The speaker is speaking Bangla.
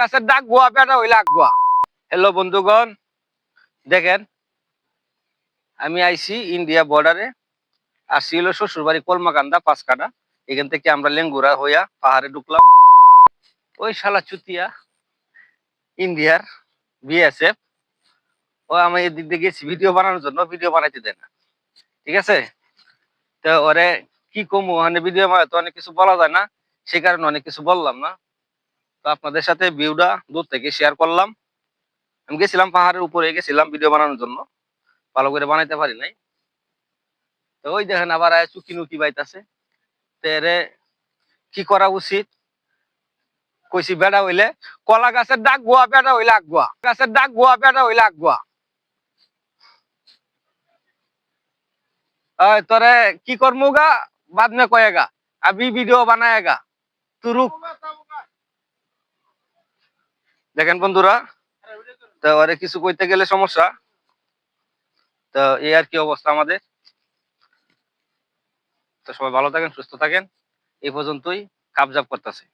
গাছের ডাক গোয়া পেটা হইলে আগুয়া। হ্যালো বন্ধুগণ, দেখেন আমি আইছি ইন্ডিয়া বর্ডারে, আসছি হলো শ্বশুর বাড়ি কলমাকান্দা পাঁচকাটা। এখান থেকে আমরা লেঙ্গুরা হইয়া পাহাড়ে ঢুকলাম। ওই শালা চুতিয়া ইন্ডিয়ার বিএসএফ ও আমি এদিক দিয়ে গেছি ভিডিও বানানোর জন্য, ভিডিও বানাইতে দেয় না, ঠিক আছে? তো ওরে কি কমু, ওখানে ভিডিও বানাতে অনেক কিছু বলা যায় না, সেই কারণে অনেক কিছু বললাম না। তো আপনাদের সাথে ভিউটা দূর থেকে শেয়ার করলাম। আমি গেছিলাম পাহাড়ের উপরে, গেছিলাম ভিডিও বানানোর জন্য, ভালো করে বানাইতে পারি নাই। তো ওই দেখেন আবার চুকি নুকি বাইতাছে। তো এরে কি করা উচিত কইছি, বেড়া হইলে কলা গাছের ডাক গোয়া বেড়া হইলে আগুয়া, গাছের ডাক গোয়া বেড়া হইলে আগুয়া। তোরে কি করমুগা बाद में কয়েগা, अभी वीडियो बनाएगा तू रुक। দেখেন বন্ধুরা, তো ওরে কিছু কইতে গেলে সমস্যা। তো এই আর কি অবস্থা আমাদের। তো সবাই ভালো থাকেন, সুস্থ থাকেন। এই পর্যন্তই, কাবজাব করতেছে।